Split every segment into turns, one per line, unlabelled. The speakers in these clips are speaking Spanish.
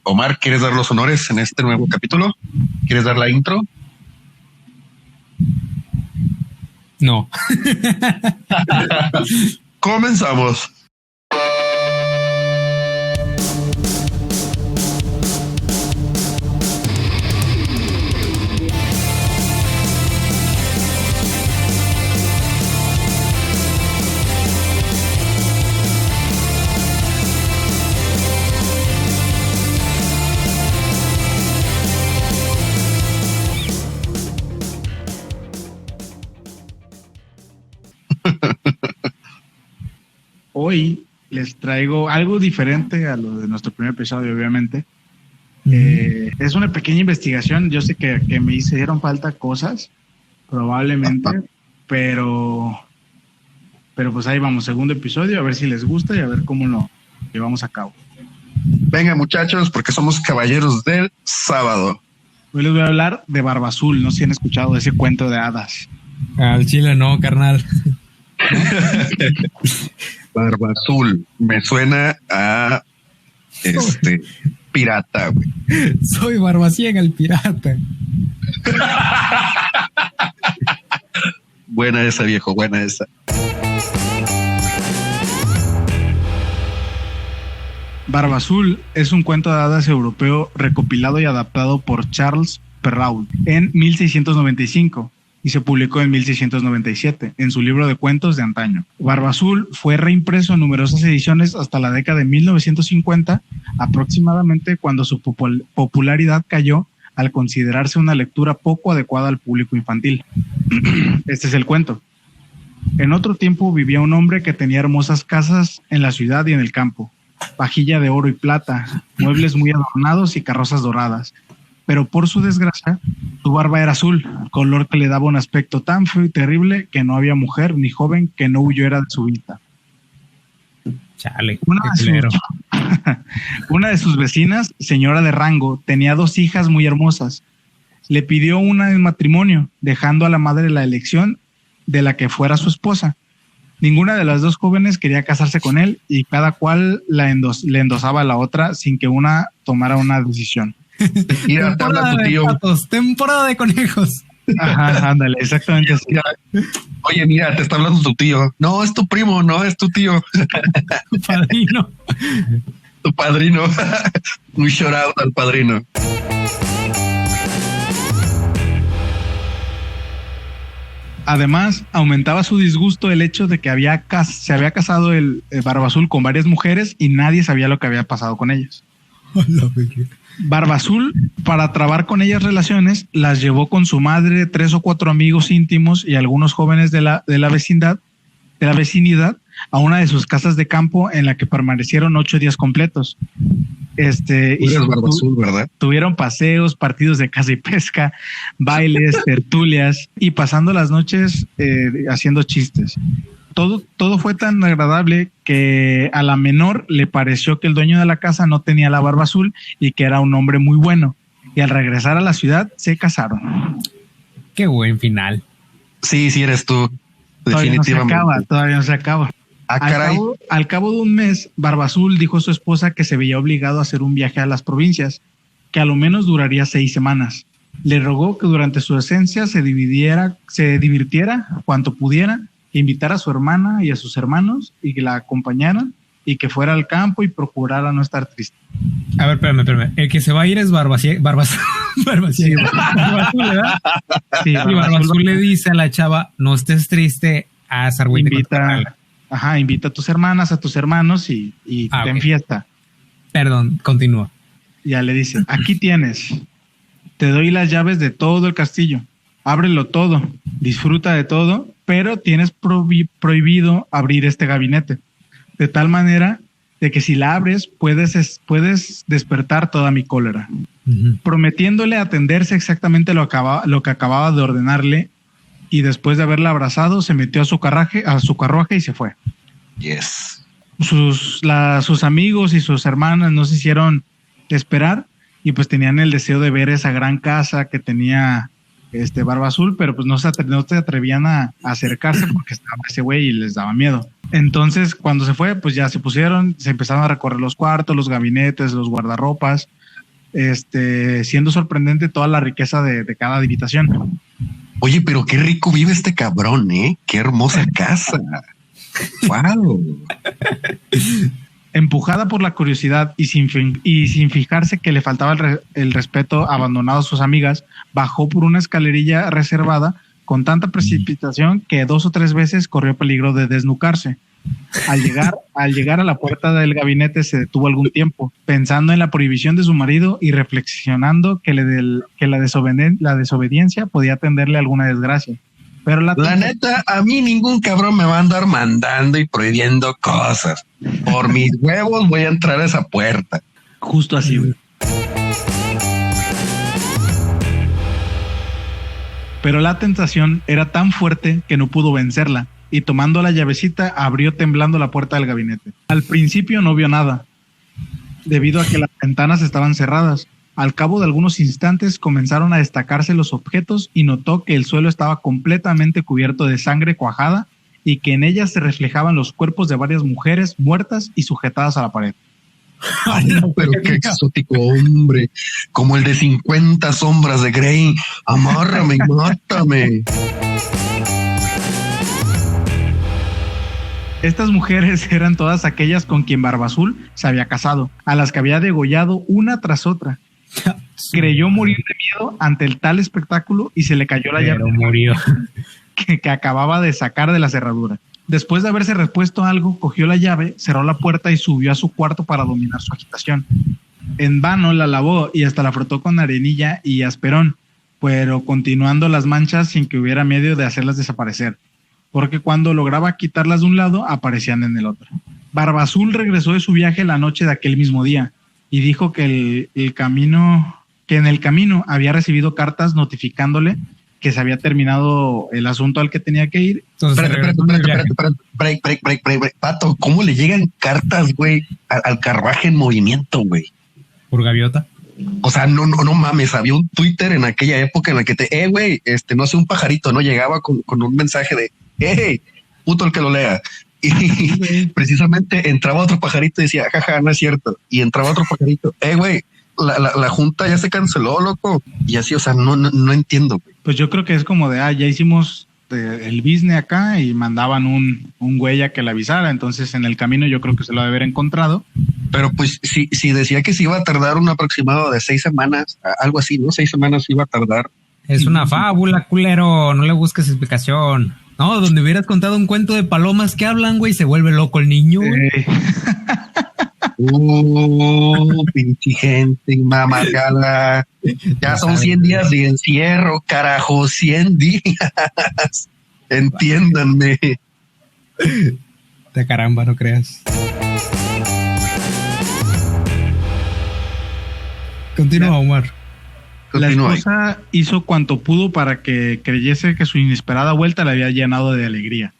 Omar, ¿quieres dar los honores en este nuevo capítulo? ¿Quieres dar la intro?
No.
Comenzamos.
Hoy les traigo algo diferente a lo de nuestro primer episodio, obviamente. Es una pequeña investigación. Yo sé que me hicieron falta cosas, probablemente, pero pues ahí vamos, segundo episodio, a ver si les gusta y a ver cómo lo llevamos a cabo.
Venga, muchachos, porque somos caballeros del sábado.
Hoy les voy a hablar de Barba Azul. No sé si han escuchado ese cuento de hadas.
Al chile no, carnal.
Barba Azul, me suena a pirata, güey.
Soy Barbaciega, el pirata.
Buena esa, viejo, buena esa.
Barba Azul es un cuento de hadas europeo recopilado y adaptado por Charles Perrault en 1695 y se publicó en 1697 en su libro de cuentos de antaño. Barba Azul fue reimpreso en numerosas ediciones hasta la década de 1950, aproximadamente, cuando su popularidad cayó al considerarse una lectura poco adecuada al público infantil. Este es el cuento. En otro tiempo vivía un hombre que tenía hermosas casas en la ciudad y en el campo, vajilla de oro y plata, muebles muy adornados y carrozas doradas. Pero por su desgracia, su barba era azul, color que le daba un aspecto tan feo y terrible que no había mujer ni joven que no huyera de su vista.
Chale,
Una de sus vecinas, señora de rango, tenía 2 hijas muy hermosas. Le pidió una en matrimonio, dejando a la madre la elección de la que fuera su esposa. Ninguna de las 2 jóvenes quería casarse con él y cada cual le endosaba a la otra sin que una tomara una decisión.
Mira, te habla tu tío.
Patos, temporada de conejos.
Ajá, ándale, exactamente así.
Oye, mira, te está hablando tu tío. No, es tu primo, no, es tu tío.
Tu padrino.
Tu padrino. Un shout out al padrino.
Además, aumentaba su disgusto el hecho de que se había casado el Barba Azul con varias mujeres y nadie sabía lo que había pasado con ellas. Barba Azul, para trabar con ellas relaciones, las llevó con su madre, 3 o 4 amigos íntimos y algunos jóvenes de la vecinidad a una de sus casas de campo en la que permanecieron 8 días completos.
Barba Azul, ¿verdad?
Tuvieron paseos, partidos de caza y pesca, bailes, tertulias y pasando las noches haciendo chistes. Todo fue tan agradable que a la menor le pareció que el dueño de la casa no tenía la barba azul y que era un hombre muy bueno. Y al regresar a la ciudad se casaron.
Qué buen final.
Sí, eres tú. Definitivamente.
Todavía no se acaba.
Ah, caray.
Al cabo de un mes, Barba Azul dijo a su esposa que se veía obligado a hacer un viaje a las provincias, que a lo menos duraría 6 semanas. Le rogó que durante su ausencia se divirtiera cuanto pudiera, invitar a su hermana y a sus hermanos y que la acompañaran y que fuera al campo y procurara no estar triste.
A ver, espérame. El que se va a ir es Barbaciega. Barba Azul, ¿verdad? Sí, y Barba Azul le dice a la chava, no estés triste, haz argüente.
Invita a tus hermanas, a tus hermanos y ten fiesta.
Perdón, continúa.
Ya le dice, aquí tienes, te doy las llaves de todo el castillo, ábrelo todo, disfruta de todo, pero tienes prohibido abrir este gabinete, de tal manera de que si la abres puedes despertar toda mi cólera. Uh-huh. Prometiéndole atenderse exactamente lo que acababa de ordenarle, y después de haberla abrazado se metió a su carruaje y se fue.
Yes.
Sus amigos y sus hermanas no se hicieron esperar y pues tenían el deseo de ver esa gran casa que tenía Barba Azul, pero pues no se atrevían a acercarse porque estaba ese güey y les daba miedo. Entonces, cuando se fue, pues ya se empezaron a recorrer los cuartos, los gabinetes, los guardarropas, siendo sorprendente toda la riqueza de cada habitación.
Oye, pero qué rico vive este cabrón, ¿eh? Qué hermosa casa. Wow.
Empujada por la curiosidad y sin fijarse que le faltaba el respeto, abandonado a sus amigas, bajó por una escalerilla reservada con tanta precipitación que 2 o 3 veces corrió peligro de desnucarse. Al llegar a la puerta del gabinete se detuvo algún tiempo, pensando en la prohibición de su marido y reflexionando que la desobediencia podía tenderle alguna desgracia. Pero la
neta, a mí ningún cabrón me va a andar mandando y prohibiendo cosas. Por mis huevos voy a entrar a esa puerta.
Justo así, güey. Pero la tentación era tan fuerte que no pudo vencerla, y tomando la llavecita abrió temblando la puerta del gabinete. Al principio no vio nada, debido a que las ventanas estaban cerradas. Al cabo de algunos instantes comenzaron a destacarse los objetos y notó que el suelo estaba completamente cubierto de sangre cuajada y que en ella se reflejaban los cuerpos de varias mujeres muertas y sujetadas a la pared.
Ay, no, pero qué exótico, hombre. Como el de 50 sombras de Grey. Amárrame y mátame.
Estas mujeres eran todas aquellas con quien Barbazul se había casado, a las que había degollado una tras otra. Creyó morir de miedo ante el tal espectáculo y se le cayó la llave
murió.
que acababa de sacar de la cerradura. Después de haberse repuesto algo, cogió la llave, cerró la puerta y subió a su cuarto para dominar su agitación. En vano la lavó y hasta la frotó con arenilla y asperón, pero continuando las manchas sin que hubiera medio de hacerlas desaparecer, porque cuando lograba quitarlas de un lado, aparecían en el otro. Barbazul regresó de su viaje la noche de aquel mismo día y dijo que en el camino había recibido cartas notificándole que se había terminado el asunto al que tenía que ir.
Espérate. Break. Pato, ¿cómo le llegan cartas, güey, al carruaje en movimiento, güey?
¿Por gaviota?
O sea, no mames, había un Twitter en aquella época en la que güey, no sé, un pajarito, ¿no? Llegaba con un mensaje de, hey, puto el que lo lea. Y precisamente entraba otro pajarito y decía, jaja, no es cierto. Y entraba otro pajarito, güey, la junta ya se canceló, loco. Y así, o sea, no entiendo, güey.
Pues yo creo que es como de, ya hicimos el business acá y mandaban un güey a que le avisara. Entonces en el camino yo creo que se lo ha de haber encontrado.
Pero pues si decía que se iba a tardar un aproximado de 6 semanas, algo así, ¿no? 6 semanas iba a tardar.
Es una fábula, culero, no le busques explicación. No, donde hubieras contado un cuento de palomas que hablan, güey, se vuelve loco el niño.
Pinche gente mamacada. Ya son 100 días de encierro, carajo, 100 días. Entiéndanme.
De caramba, no creas. Continúa, Omar.
La esposa hizo cuanto pudo para que creyese que su inesperada vuelta le había llenado de alegría.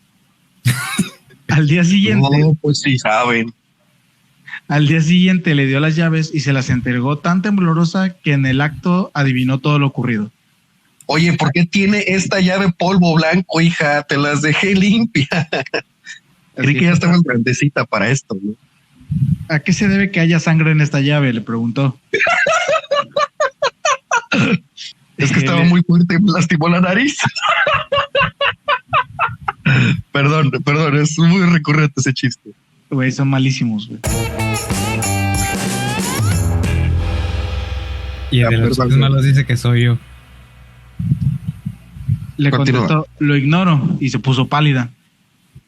Al día siguiente...
No, pues sí saben.
Al día siguiente le dio las llaves y se las entregó tan temblorosa que en el acto adivinó todo lo ocurrido.
Oye, ¿por qué tiene esta llave polvo blanco, hija? Te las dejé limpia. Creí que ya estaba grandecita para esto, ¿no?
¿A qué se debe que haya sangre en esta llave?, le preguntó.
Es que estaba muy fuerte y me lastimó la nariz. Perdón, es muy recurrente ese chiste.
Güey, son malísimos, güey.
Y de los chistes malos dice que soy yo.
Le contestó, lo ignoro, y se puso pálida.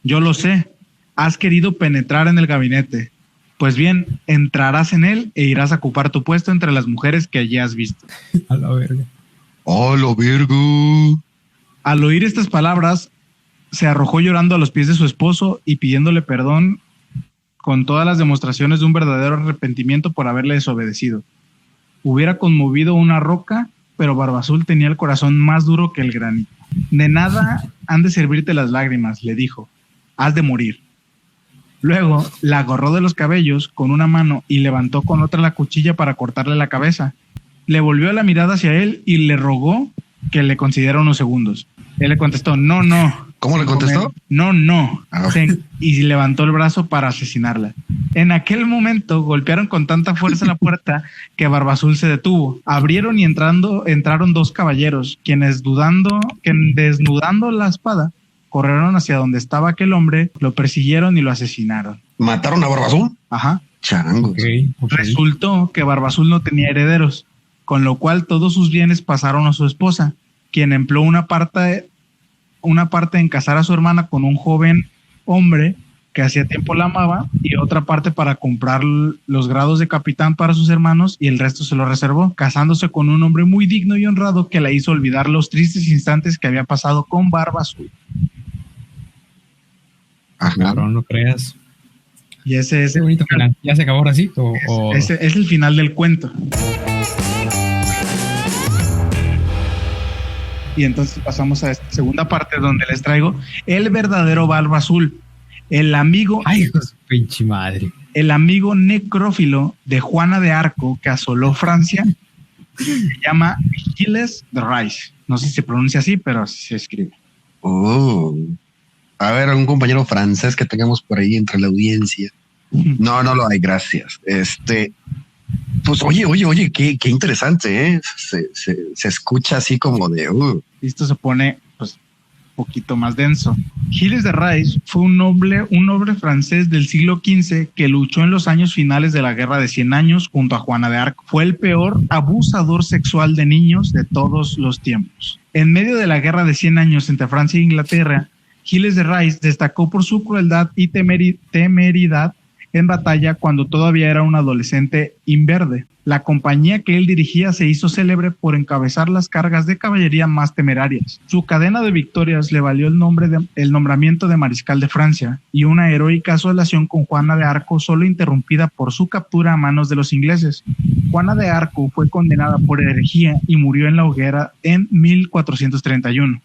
Yo lo sé, has querido penetrar en el gabinete. Pues bien, entrarás en él e irás a ocupar tu puesto entre las mujeres que allí has visto.
A la verga.
¡Oh, lo virgo!
Al oír estas palabras, se arrojó llorando a los pies de su esposo y pidiéndole perdón con todas las demostraciones de un verdadero arrepentimiento por haberle desobedecido. Hubiera conmovido una roca, pero Barbazul tenía el corazón más duro que el granito. De nada han de servirte las lágrimas, le dijo. Has de morir. Luego la agarró de los cabellos con una mano y levantó con otra la cuchilla para cortarle la cabeza. Le volvió la mirada hacia él y le rogó que le concediera unos segundos. Él le contestó, no.
¿Cómo le contestó?
No. Y levantó el brazo para asesinarla. En aquel momento golpearon con tanta fuerza la puerta que Barbazul se detuvo. Abrieron y entraron dos caballeros, quienes desnudando la espada, corrieron hacia donde estaba aquel hombre, lo persiguieron y lo asesinaron.
¿Mataron a Barbazul?
Ajá.
Changos.
Okay.
Resultó que Barbazul no tenía herederos, con lo cual todos sus bienes pasaron a su esposa, quien empleó una parte en casar a su hermana con un joven hombre que hacía tiempo la amaba, y otra parte para comprar los grados de capitán para sus hermanos, y el resto se lo reservó, casándose con un hombre muy digno y honrado que la hizo olvidar los tristes instantes que había pasado con Barbazul.
Ajá.
Claro, no creas.
Y ese es
Qué bonito final. ¿Ya se acabó ahora sí?
Ese es el final del cuento. Y entonces pasamos a esta segunda parte donde les traigo el verdadero Barbazul, el amigo,
Ay, hijo de su pinche madre.
el amigo necrófilo de Juana de Arco que asoló Francia. Se llama Gilles de Rais. No sé si se pronuncia así, pero así se escribe.
A ver, algún compañero francés que tengamos por ahí entre la audiencia. No lo hay, gracias. Pues oye, qué interesante, ¿eh? Se escucha así como de...
Esto se pone, pues, un poquito más denso. Gilles de Rais fue un noble francés del siglo XV que luchó en los años finales de la Guerra de 100 Años junto a Juana de Arco. Fue el peor abusador sexual de niños de todos los tiempos. En medio de la Guerra de 100 Años entre Francia e Inglaterra, Gilles de Rais destacó por su crueldad y temeridad en batalla cuando todavía era un adolescente imberbe. La compañía que él dirigía se hizo célebre por encabezar las cargas de caballería más temerarias. Su cadena de victorias le valió el nombramiento de mariscal de Francia y una heroica asociación con Juana de Arco, solo interrumpida por su captura a manos de los ingleses. Juana de Arco fue condenada por herejía y murió en la hoguera en 1431.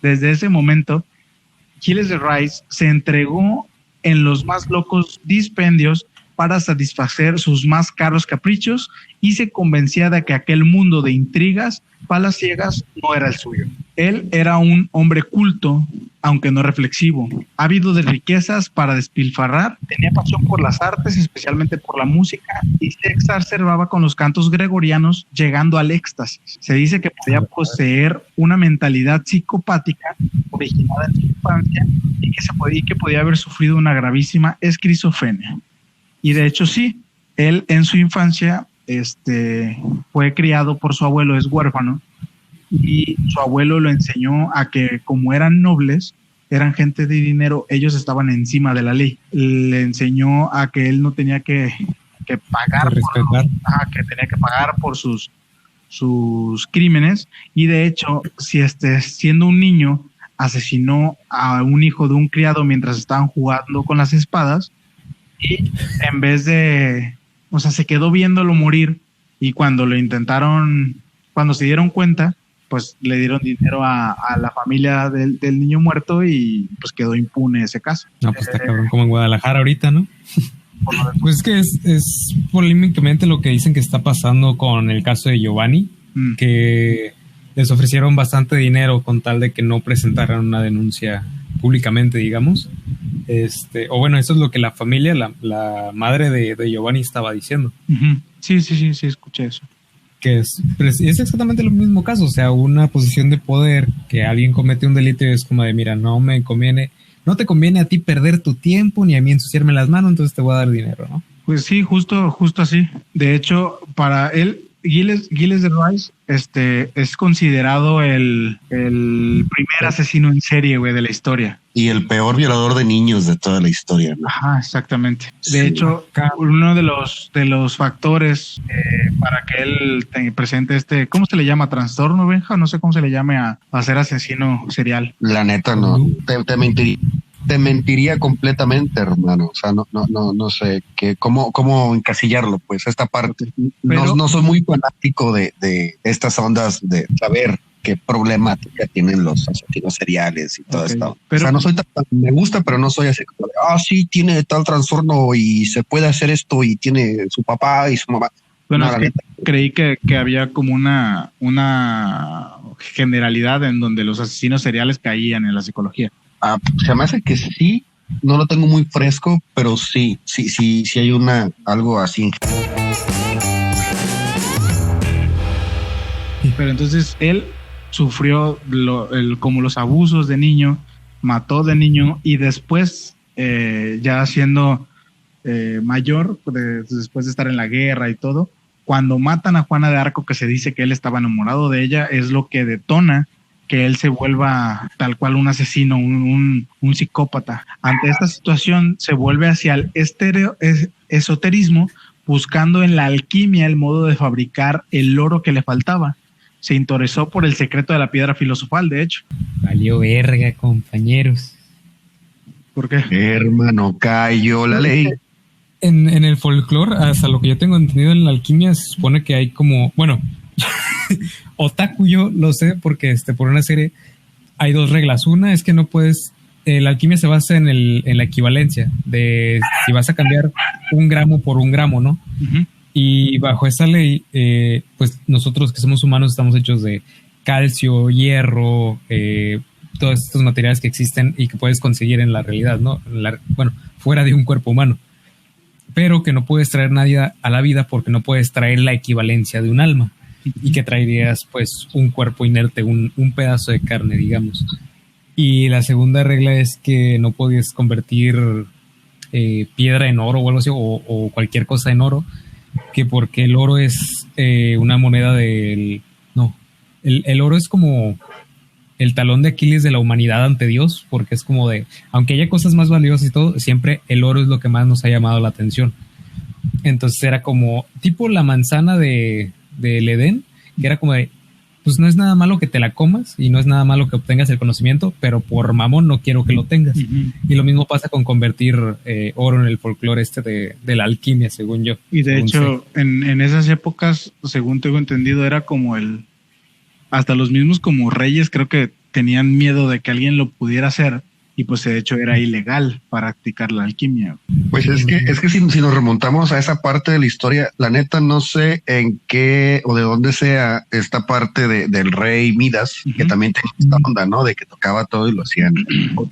Desde ese momento, Gilles de Rais se entregó en los más locos dispendios para satisfacer sus más caros caprichos y se convencía de que aquel mundo de intrigas palaciegas no era el suyo. Él era un hombre culto, aunque no reflexivo, ávido de riquezas para despilfarrar, tenía pasión por las artes, especialmente por la música, y se exacerbaba con los cantos gregorianos, llegando al éxtasis. Se dice que podía poseer una mentalidad psicopática originada en su infancia y que podía haber sufrido una gravísima esquizofrenia. Y de hecho sí, él en su infancia fue criado por su abuelo, es huérfano, y su abuelo lo enseñó a que como eran nobles, eran gente de dinero, ellos estaban encima de la ley. Le enseñó a que él no tenía que pagar, que tenía que pagar por sus crímenes, y de hecho, si siendo un niño asesinó a un hijo de un criado mientras estaban jugando con las espadas, y en vez de, se quedó viéndolo morir, y cuando se dieron cuenta, pues le dieron dinero a la familia del niño muerto y pues quedó impune ese caso.
No, pues está cabrón, como en Guadalajara ahorita, ¿no? Pues es que es polémicamente lo que dicen que está pasando con el caso de Giovanni, que les ofrecieron bastante dinero con tal de que no presentaran una denuncia públicamente, digamos. O bueno, eso es lo que la familia, la madre de Giovanni estaba diciendo.
Uh-huh. Sí, escuché eso.
Que es exactamente el mismo caso, o sea, una posición de poder, que alguien comete un delito y es como de, mira, no te conviene a ti perder tu tiempo ni a mí ensuciarme las manos, entonces te voy a dar dinero, ¿no?
Pues sí, justo así. De hecho, para él, Gilles de Rais es considerado el primer asesino en serie, güey, de la historia.
Y el peor violador de niños de toda la historia, ¿no?
Ajá, exactamente. De hecho, uno de los factores para que él presente ¿cómo se le llama? ¿Trastorno, Benja? No sé cómo se le llame a ser asesino serial.
La neta, no. Te mentiría completamente, hermano. O sea, no sé cómo encasillarlo, pues, esta parte. Pero, no soy muy fanático de estas ondas de saber qué problemática tienen los asesinos seriales y todo esto. Pero, o sea, no soy me gusta, pero no soy así como sí, tiene tal trastorno y se puede hacer esto y tiene su papá y su mamá.
Bueno, creí que había como una generalidad en donde los asesinos seriales caían en la psicología.
Se me hace que sí, no lo tengo muy fresco, pero sí hay algo así.
Pero entonces él sufrió como los abusos de niño, mató de niño y después, ya siendo mayor, después de estar en la guerra y todo, cuando matan a Juana de Arco, que se dice que él estaba enamorado de ella, es lo que detona que él se vuelva tal cual un asesino, un psicópata. Ante esta situación se vuelve hacia el esoterismo, buscando en la alquimia el modo de fabricar el oro que le faltaba. Se interesó por el secreto de la piedra filosofal, de hecho.
Valió verga, compañeros.
¿Por qué?
Hermano, cayó la ley.
En el folclore, hasta lo que yo tengo entendido en la alquimia, se supone que hay como, bueno, otaku yo lo sé porque por una serie hay dos reglas. Una es que no puedes, la alquimia se basa en la equivalencia de si vas a cambiar 1 gramo por 1 gramo, ¿no? Uh-huh. Y bajo esa ley, pues nosotros que somos humanos estamos hechos de calcio, hierro, todos estos materiales que existen y que puedes conseguir en la realidad, ¿no? Bueno, fuera de un cuerpo humano. Pero que no puedes traer nadie a la vida porque no puedes traer la equivalencia de un alma. Y que traerías pues un cuerpo inerte, un pedazo de carne, digamos. Y la segunda regla es que no podías convertir piedra en oro o algo así, o cualquier cosa en oro, que porque el oro es una moneda del... No, el oro es como el talón de Aquiles de la humanidad ante Dios, porque es como de, aunque haya cosas más valiosas y todo, siempre el oro es lo que más nos ha llamado la atención. Entonces era como tipo la manzana del Edén, que era como de, pues no es nada malo que te la comas y no es nada malo que obtengas el conocimiento, pero por mamón no quiero que lo tengas. Uh-huh. Y lo mismo pasa con convertir oro en el folclore de la alquimia, según yo.
Y de hecho, en esas épocas, según tengo entendido, era como hasta los mismos como reyes creo que tenían miedo de que alguien lo pudiera hacer. Y pues de hecho era ilegal practicar la alquimia.
Pues es que si nos remontamos a esa parte de la historia, la neta no sé en qué o de dónde sea esta parte del rey Midas, uh-huh, que también tenía esta onda, ¿no? De que tocaba todo y lo hacían.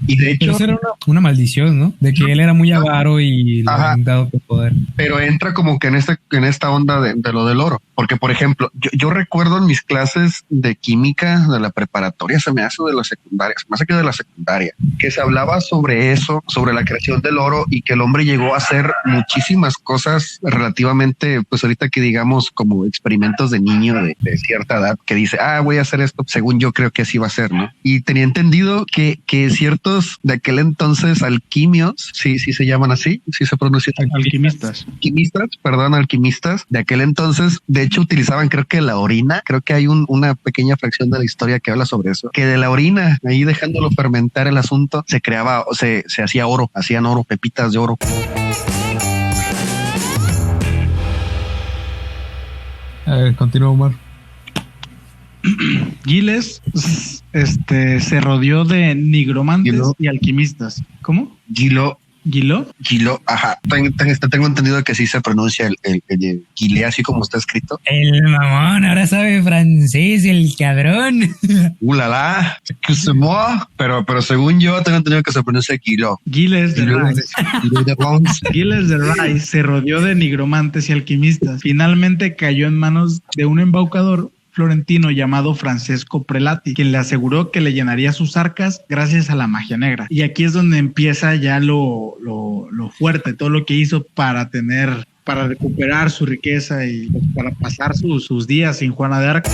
Y de hecho...
Pero era una maldición, ¿no? De que él era muy avaro y le habían dado poder.
Pero entra como que en esta onda de lo del oro. Porque, por ejemplo, yo recuerdo en mis clases de química de la preparatoria, se me hace de la secundaria, se me hace que de la secundaria, que se hablaba sobre eso, sobre la creación del oro y que el hombre llegó a hacer muchísimas cosas relativamente, pues ahorita que digamos como experimentos de niño de cierta edad, que dice, voy a hacer esto, según yo creo que así va a ser, ¿no? Y tenía entendido que ciertos de aquel entonces alquimios, sí se llaman así, sí se pronuncia. Alquimistas de aquel entonces, de hecho utilizaban creo que la orina, creo que hay una pequeña fracción de la historia que habla sobre eso, que de la orina, ahí dejándolo fermentar el asunto, se creaba, se hacía oro, hacían oro, pepitas de oro.
A ver, continúa, Omar.
Giles se rodeó de nigromantes y alquimistas. ¿Cómo?
Gilo, ajá. Tengo entendido que sí se pronuncia el Gile, así como está escrito.
El mamón, ahora sabe francés, el cabrón.
Ulala, excuse-moi, pero según yo tengo entendido que se pronuncia Gilo.
Giles de Rice se rodeó de nigromantes y alquimistas. Finalmente cayó en manos de un embaucador florentino llamado Francesco Prelati, quien le aseguró que le llenaría sus arcas gracias a la magia negra. Y aquí es donde empieza ya lo fuerte, todo lo que hizo para recuperar su riqueza y para pasar sus días sin Juana de Arco.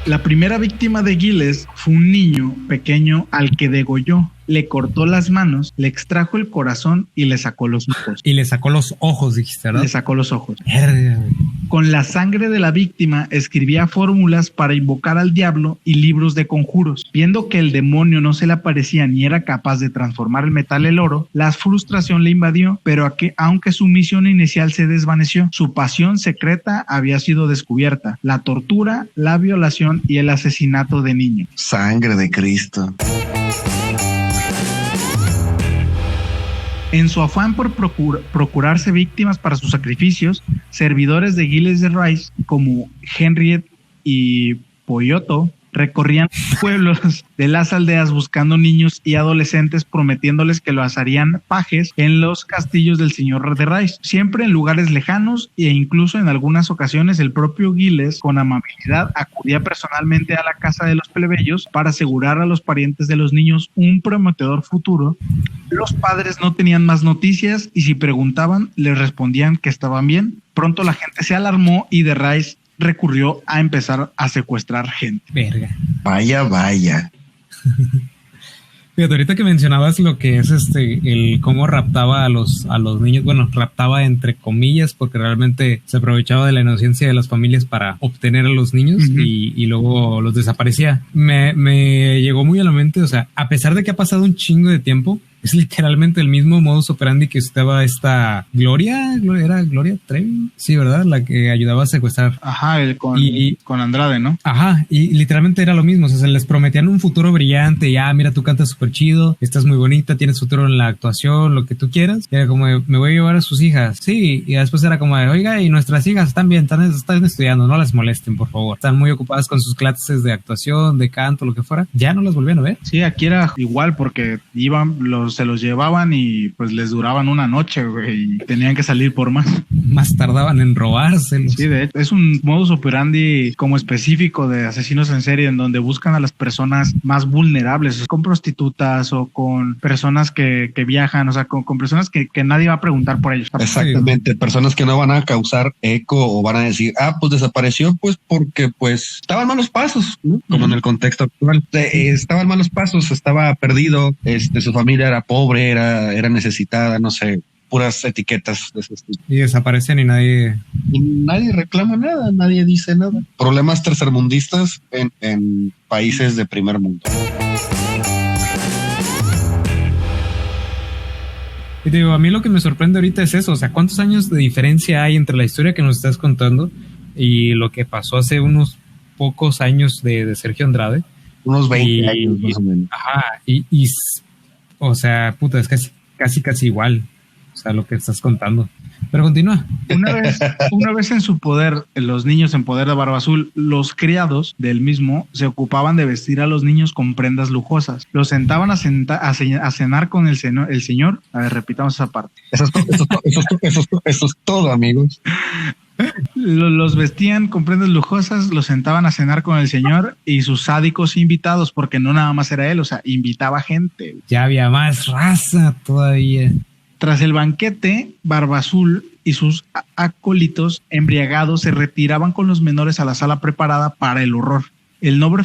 La primera víctima de Giles fue un niño pequeño al que degolló. Le cortó las manos, le extrajo el corazón y le sacó los ojos.
Y le sacó los ojos, dijiste, ¿verdad?
Le sacó los ojos. Con la sangre de la víctima escribía fórmulas para invocar al diablo y libros de conjuros. Viendo que el demonio no se le aparecía ni era capaz de transformar el metal en oro, la frustración le invadió, pero aunque su misión inicial se desvaneció, su pasión secreta había sido descubierta: la tortura, la violación y el asesinato de niños.
Sangre de Cristo.
En su afán por procurarse víctimas para sus sacrificios, servidores de Giles de Rice como Henriette y Poyotto recorrían pueblos de las aldeas buscando niños y adolescentes, prometiéndoles que los harían pajes en los castillos del señor de Rice, siempre en lugares lejanos, e incluso en algunas ocasiones el propio Giles, con amabilidad, acudía personalmente a la casa de los plebeyos para asegurar a los parientes de los niños un prometedor futuro. Los padres no tenían más noticias y si preguntaban, les respondían que estaban bien. Pronto la gente se alarmó y de Rice recurrió a empezar a secuestrar gente.
Verga.
Vaya.
Fíjate, ahorita que mencionabas lo que es el cómo raptaba a los niños, bueno, raptaba entre comillas, porque realmente se aprovechaba de la inocencia de las familias para obtener a los niños y luego los desaparecía. Me llegó muy a la mente, o sea, a pesar de que ha pasado un chingo de tiempo, es literalmente el mismo modus operandi que estaba esta Gloria, ¿era Gloria Trevi? Sí, ¿verdad? La que ayudaba a secuestrar.
Ajá, con Andrade, ¿no?
Ajá, y literalmente era lo mismo, o sea, se les prometían un futuro brillante, ya, mira, tú cantas súper chido, estás muy bonita, tienes futuro en la actuación, lo que tú quieras, y era como, me voy a llevar a sus hijas, sí, y después era como, oiga, y nuestras hijas están bien, están estudiando, no las molesten, por favor, están muy ocupadas con sus clases de actuación, de canto, lo que fuera, ya no las volvían a ver.
Sí, aquí era igual, porque se los llevaban y pues les duraban una noche, güey, y tenían que salir por más.
Más tardaban en robárselos.
Sí, de hecho, es un modus operandi como específico de asesinos en serie, en donde buscan a las personas más vulnerables, con prostitutas o con personas que viajan, o sea, con personas que nadie va a preguntar por ellos.
Exactamente, personas que no van a causar eco o van a decir, pues desapareció pues porque pues estaba en malos pasos, ¿no? Como en el contexto actual. Estaba en malos pasos, estaba perdido, su familia era pobre, era necesitada, no sé, puras etiquetas de ese estilo.
Y desaparecen y
nadie reclama nada, nadie dice nada. Problemas tercermundistas en países de primer mundo.
Y digo, a mí lo que me sorprende ahorita es eso, o sea, ¿cuántos años de diferencia hay entre la historia que nos estás contando y lo que pasó hace unos pocos años de Sergio Andrade?
Unos 20 años más o menos.
Ajá, o sea, puta, es casi igual, o sea, lo que estás contando. Pero continúa.
Una vez en su poder, los niños en poder de Barba Azul, los criados del mismo se ocupaban de vestir a los niños con prendas lujosas. Los sentaban a cenar con el señor. A ver, repitamos esa parte.
Eso es todo, amigos.
Los vestían con prendas lujosas, los sentaban a cenar con el señor y sus sádicos invitados, porque no nada más era él, o sea, invitaba gente.
Ya había más raza todavía.
Tras el banquete, Barba Azul y sus acólitos embriagados se retiraban con los menores a la sala preparada para el horror. El noble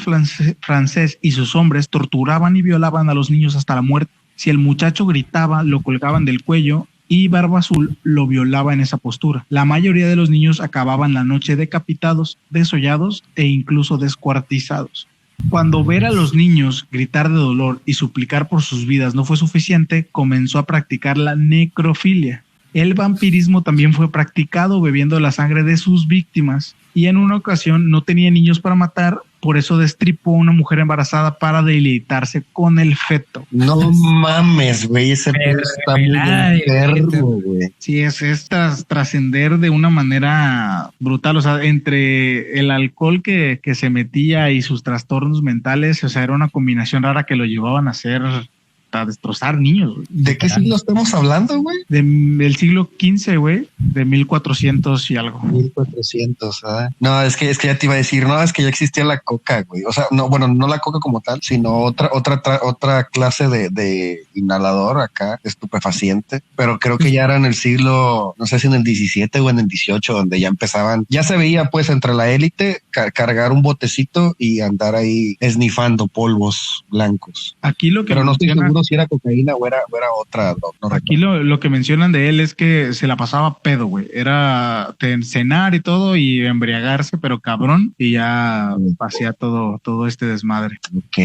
francés y sus hombres torturaban y violaban a los niños hasta la muerte. Si el muchacho gritaba, lo colgaban del cuello y Barba Azul lo violaba en esa postura. La mayoría de los niños acababan la noche decapitados, desollados e incluso descuartizados. Cuando ver a los niños gritar de dolor y suplicar por sus vidas no fue suficiente, comenzó a practicar la necrofilia. El vampirismo también fue practicado bebiendo la sangre de sus víctimas, y en una ocasión no tenía niños para matar, por eso destripó a una mujer embarazada para deleitarse con el feto.
No mames, güey, ese pedo está muy enfermo, güey.
Sí, es trascender de una manera brutal, o sea, entre el alcohol que se metía y sus trastornos mentales, o sea, era una combinación rara que lo llevaban a hacer, a destrozar niños, güey.
¿De qué siglo estamos hablando, güey?
Del siglo XV, güey, de 1400 y algo.
1400, ¿verdad? No, es que ya te iba a decir, no, es que ya existía la coca, güey. O sea, no, bueno, no la coca como tal, sino otra clase de inhalador acá, estupefaciente, pero creo que ya era en el siglo, no sé si en el 17 o en el 18, donde ya empezaban, ya se veía pues entre la élite cargar un botecito y andar ahí esnifando polvos blancos.
Aquí lo que
pero no estoy seguro si era cocaína o era otra. No
aquí lo que mencionan de él es que se la pasaba pedo, güey. Era cenar y todo y embriagarse, pero cabrón, y ya hacía todo este desmadre.
Ok.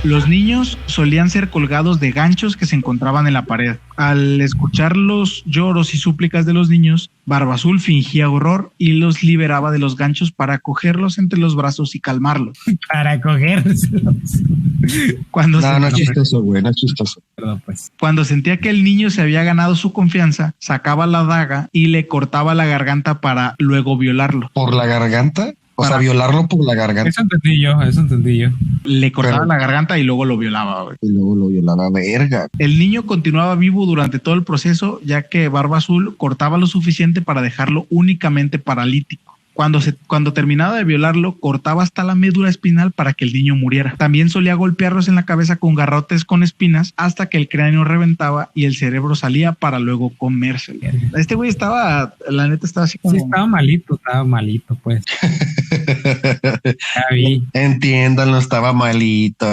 Los niños solían ser colgados de ganchos que se encontraban en la pared. Al escuchar los lloros y súplicas de los niños, Barba Azul fingía horror y los liberaba de los ganchos para cogerlos entre los brazos y calmarlos.
Para cogerlos.
No es chistoso, güey, no es chistoso.
Perdón, pues.
Cuando sentía que el niño se había ganado su confianza, sacaba la daga y le cortaba la garganta para luego violarlo.
¿Por la garganta? O sea, violarlo por la garganta.
Eso entendí yo.
Le cortaba la garganta y luego lo violaba, güey.
Y luego lo violaba, verga.
El niño continuaba vivo durante todo el proceso, ya que Barba Azul cortaba lo suficiente para dejarlo únicamente paralítico. Cuando terminaba de violarlo, cortaba hasta la médula espinal para que el niño muriera. También solía golpearlos en la cabeza con garrotes con espinas hasta que el cráneo reventaba y el cerebro salía para luego comérselo. Este güey estaba así como...
Sí, estaba malito, pues. Ya vi.
Entiéndanlo, estaba malito,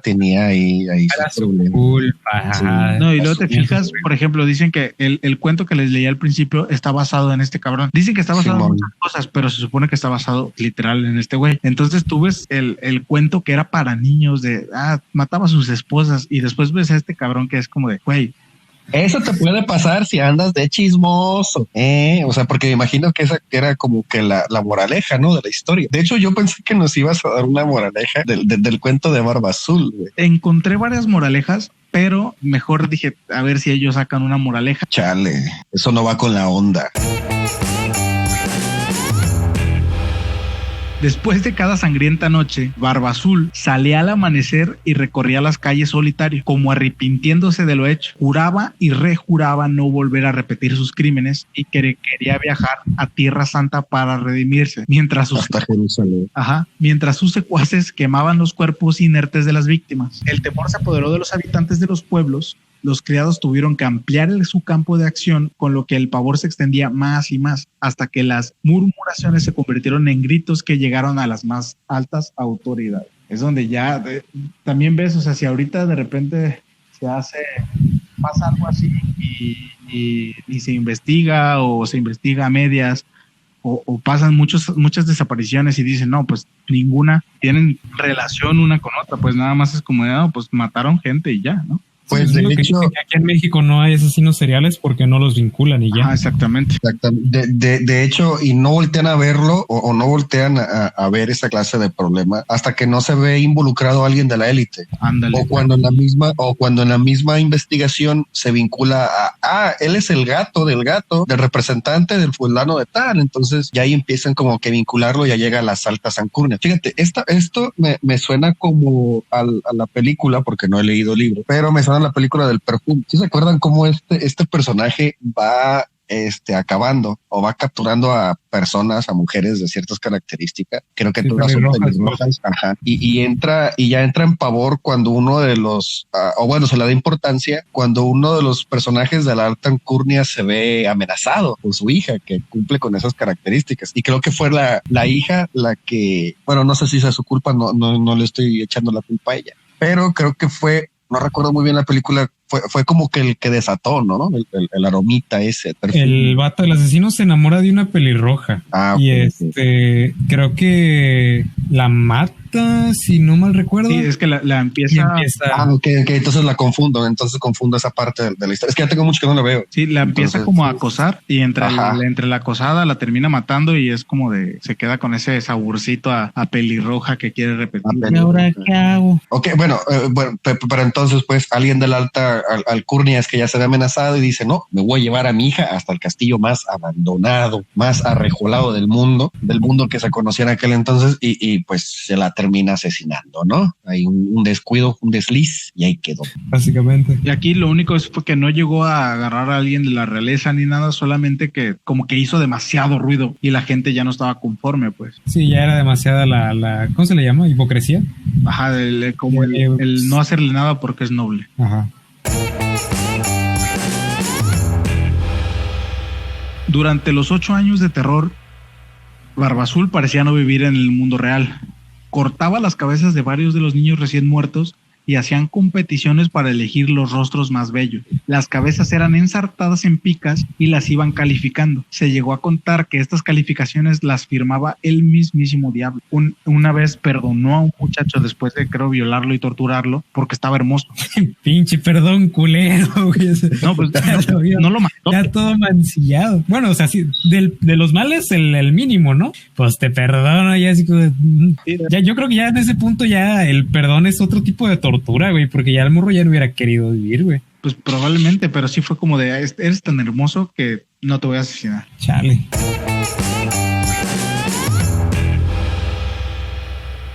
tenía ahí
su problema. Culpa.
Sí. No, y luego te fijas, por ejemplo, dicen que el cuento que les leí al principio está basado en este cabrón. Dicen que está basado en muchas cosas, pero se supone que está basado literal en este güey. Entonces tú ves el cuento que era para niños de, mataba a sus esposas, y después ves a este cabrón que es como de, güey,
eso te puede pasar si andas de chismoso, o sea, porque me imagino que esa era como que la moraleja, ¿no? De la historia. De hecho, yo pensé que nos ibas a dar una moraleja del cuento de Barba Azul, güey.
Encontré varias moralejas, pero mejor dije, a ver si ellos sacan una moraleja.
Chale, eso no va con la onda.
Después de cada sangrienta noche, Barba Azul salía al amanecer y recorría las calles solitario, como arrepintiéndose de lo hecho. Juraba y rejuraba no volver a repetir sus crímenes y que quería viajar a Tierra Santa para redimirse, mientras sus secuaces quemaban los cuerpos inertes de las víctimas. El temor se apoderó de los habitantes de los pueblos. Los criados tuvieron que ampliar su campo de acción, con lo que el pavor se extendía más y más, hasta que las murmuraciones se convirtieron en gritos que llegaron a las más altas autoridades. Es donde ya también ves, o sea, si ahorita de repente pasa algo así y se investiga o se investiga a medias, o pasan muchas desapariciones y dicen, no, pues ninguna tienen relación una con otra, pues nada más es como, no, pues mataron gente y ya, ¿no?
Pues
de hecho, que aquí en México no hay asesinos seriales porque no los vinculan y ya.
Exactamente.
De hecho, y no voltean a verlo o no voltean a ver esa clase de problema hasta que no se ve involucrado alguien de la élite.
Ándale.
O cuando en la misma investigación se vincula él es el gato del representante del fulano de tal. Entonces ya ahí empiezan como que vincularlo, ya llega a las altas alcurnias. Fíjate, esto me suena como a la película, porque no he leído el libro, pero me suena la película del Perfume. ¿Sí se acuerdan cómo este personaje va acabando o va capturando a personas, a mujeres de ciertas características? Creo que todas son pelirrojas. Ajá. Y ya entra en pavor cuando uno de los, se le da importancia cuando uno de los personajes de la alta alcurnia se ve amenazado por su hija, que cumple con esas características. Y creo que fue la hija la que, no sé si es su culpa, no le estoy echando la culpa a ella, pero creo que no recuerdo muy bien la película, fue como que el que desató, ¿no? El aromita ese.
El vato, el asesino se enamora de una pelirroja. Y creo que la mata, si no mal recuerdo.
Sí, es que la empieza.
Ok, entonces la confundo, esa parte de la historia. Es que ya tengo mucho que no la veo.
Sí, la empieza como a acosar y entre la acosada la termina matando y es como se queda con ese saborcito a pelirroja que quiere repetir.
¿Y ahora qué hago?
Ok, pero entonces pues alguien de la alta alcurnia es que ya se ve amenazado y dice, no, me voy a llevar a mi hija hasta el castillo más abandonado, más arrejolado del mundo que se conocía en aquel entonces, y pues se la termina asesinando, ¿no? Hay un descuido, un desliz y ahí quedó.
Básicamente.
Y aquí lo único fue que no llegó a agarrar a alguien de la realeza ni nada, solamente que como que hizo demasiado ruido y la gente ya no estaba conforme, pues.
Sí, ya era demasiada la ¿cómo se le llama? ¿Hipocresía?
Ajá, el no hacerle nada porque es noble.
Ajá.
Durante los 8 años de terror, Barba Azul parecía no vivir en el mundo real. Cortaba las cabezas de varios de los niños recién muertos y hacían competiciones para elegir los rostros más bellos. Las cabezas eran ensartadas en picas y las iban calificando. Se llegó a contar que estas calificaciones las firmaba el mismísimo diablo. Una vez perdonó a un muchacho después de, creo, violarlo y torturarlo porque estaba hermoso.
Pinche perdón culero, güey.
No, pues no lo mató.
Ya todo mancillado. Bueno, o sea, sí, de los males el mínimo, ¿no? Pues te perdono, ya así como... Ya, yo creo que ya en ese punto ya el perdón es otro tipo de tortura, güey, porque ya el morro ya no hubiera querido vivir, güey.
Pues probablemente, pero sí fue como de, eres tan hermoso que no te voy a asesinar.
Chale.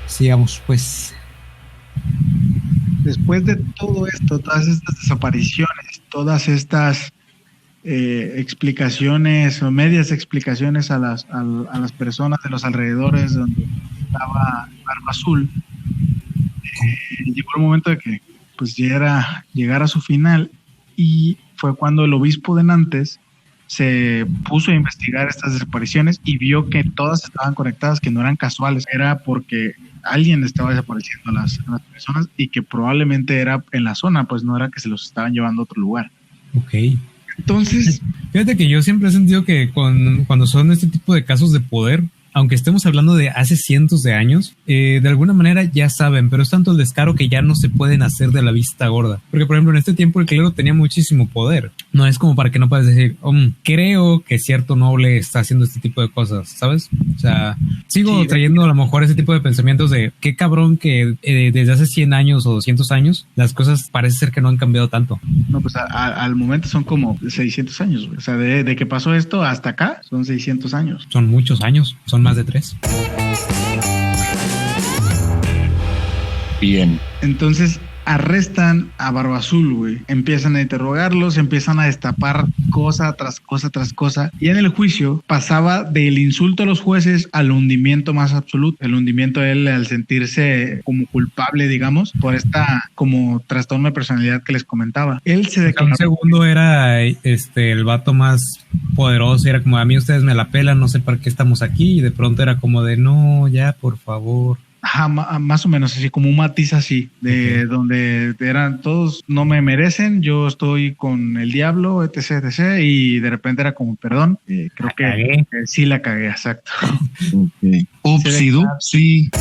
Sigamos, pues.
Después de todo esto, todas estas desapariciones, todas estas explicaciones o medias explicaciones a las personas de los alrededores donde estaba Barba Azul, llegó el momento de que pues llegara a su final, y fue cuando el obispo de Nantes se puso a investigar estas desapariciones y vio que todas estaban conectadas, que no eran casuales, era porque alguien estaba desapareciendo a las personas y que probablemente era en la zona, pues no era que se los estaban llevando a otro lugar.
Ok.
Entonces,
fíjate que yo siempre he sentido que cuando son este tipo de casos de poder, aunque estemos hablando de hace cientos de años, de alguna manera ya saben, pero es tanto el descaro que ya no se pueden hacer de la vista gorda. Porque, por ejemplo, en este tiempo el clero tenía muchísimo poder. No es como para que no puedas decir, creo que cierto noble está haciendo este tipo de cosas, ¿sabes? O sea, sigo trayendo a lo mejor ese tipo de pensamientos de qué cabrón que desde hace 100 años o 200 años las cosas parece ser que no han cambiado tanto.
No, pues al momento son como 600 años, güey. O sea, de que pasó esto hasta acá son 600 años.
Son muchos años, son más de 3.
Bien.
Entonces arrestan a Barba Azul, güey. Empiezan a interrogarlos, empiezan a destapar cosa tras cosa tras cosa. Y en el juicio pasaba del insulto a los jueces al hundimiento más absoluto. El hundimiento de él al sentirse como culpable, digamos, por esta como trastorno de personalidad que les comentaba. Él se declaró...
Un segundo era el vato más poderoso. Era como, a mí ustedes me la pelan, no sé para qué estamos aquí. Y de pronto era como de, no, ya, por favor.
Ajá, más o menos así, como un matiz así, de donde eran todos no me merecen, yo estoy con el diablo, etc, etc, y de repente era como, perdón, creo que sí la cagué, exacto.
Okay. Upsi.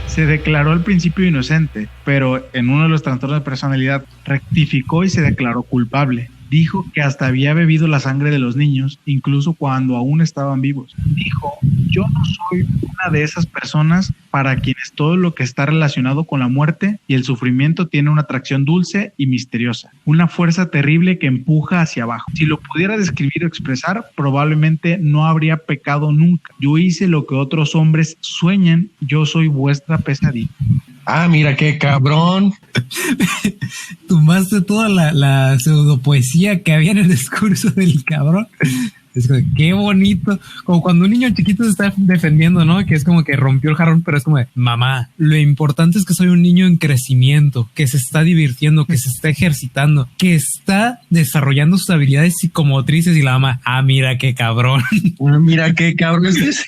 Se declaró al principio inocente, pero en uno de los trastornos de personalidad rectificó y se declaró culpable. Dijo que hasta había bebido la sangre de los niños, incluso cuando aún estaban vivos. Dijo, yo no soy una de esas personas para quienes todo lo que está relacionado con la muerte y el sufrimiento tiene una atracción dulce y misteriosa, una fuerza terrible que empuja hacia abajo. Si lo pudiera describir o expresar, probablemente no habría pecado nunca. Yo hice lo que otros hombres sueñan, yo soy vuestra pesadilla.
Ah, mira qué cabrón.
Tomaste toda la pseudopoesía que había en el discurso del cabrón. Es como, qué bonito. Como cuando un niño chiquito se está defendiendo, ¿no? Que es como que rompió el jarrón, pero es como de, mamá, lo importante es que soy un niño en crecimiento, que se está divirtiendo, que se está ejercitando, que está desarrollando sus habilidades psicomotrices. Y la mamá, ah, mira qué cabrón.
Mira qué cabrón es ese.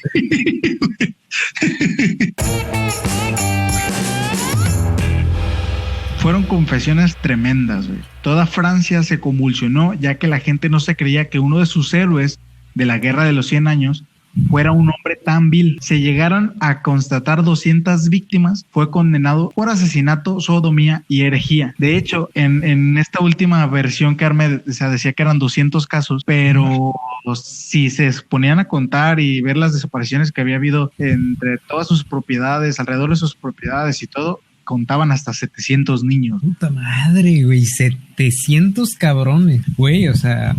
Fueron confesiones tremendas, güey. Toda Francia se convulsionó, ya que la gente no se creía que uno de sus héroes de la Guerra de los 100 años fuera un hombre tan vil. Se llegaron a constatar 200 víctimas. Fue condenado por asesinato, sodomía y herejía. De hecho, en esta última versión que armé, o sea, decía que eran 200 casos, pero si se ponían a contar y ver las desapariciones que había habido entre todas sus propiedades, alrededor de sus propiedades y todo, contaban hasta 700 niños.
Puta madre, güey, 700 cabrones, güey, o sea,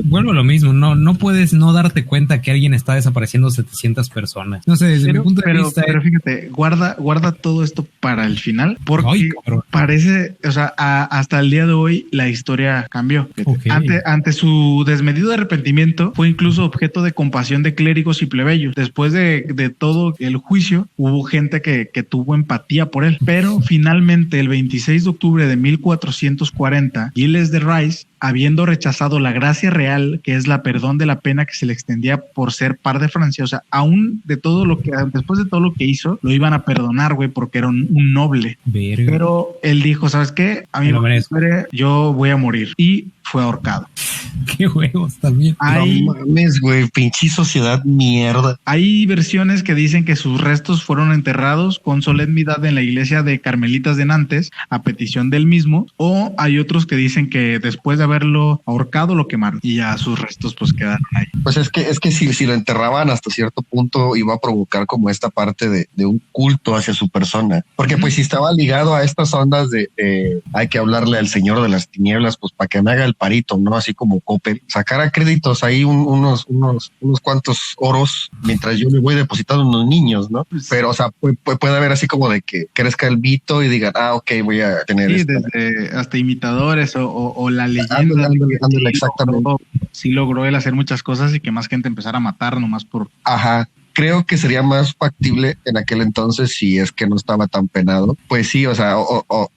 vuelvo a lo mismo, no puedes no darte cuenta que alguien está desapareciendo 700 personas. No sé, desde mi punto de vista...
Pero fíjate, guarda todo esto para el final, porque parece, o sea, hasta el día de hoy la historia cambió. Okay. Ante su desmedido arrepentimiento, fue incluso objeto de compasión de clérigos y plebeyos. Después de todo el juicio, hubo gente que tuvo empatía por él. él. Pero finalmente, el 26 de octubre de 1440, Gilles de Rais, habiendo rechazado la gracia real, que es la perdón de la pena que se le extendía por ser par de Francia, o sea, aún de todo lo que, después de todo lo que hizo, lo iban a perdonar, güey, porque era un noble.
Verga.
Pero él dijo, ¿sabes qué? A mí yo voy a morir. Y fue ahorcado.
Qué huevos también.
No mames, güey, pinche sociedad mierda.
Hay versiones que dicen que sus restos fueron enterrados con solemnidad en la iglesia de Carmelitas de Nantes a petición del mismo, o hay otros que dicen que después de haberlo ahorcado lo quemaron y ya sus restos pues quedaron ahí.
Pues es que si lo enterraban hasta cierto punto iba a provocar como esta parte de un culto hacia su persona, porque pues si estaba ligado a estas ondas de hay que hablarle al señor de las tinieblas pues para que me haga el parito, ¿no? Así como Coppel, sacara créditos ahí unos cuantos oros mientras yo le voy depositando unos niños, ¿no? Pero o sea, puede haber así como de que crezca el mito y digan, ok, voy a tener
desde hasta imitadores o la leyenda.
Ándale, exactamente.
Sí logró él hacer muchas cosas y que más gente empezara a matar nomás por...
Ajá. Creo que sería más factible en aquel entonces, si es que no estaba tan penado, pues sí, o sea,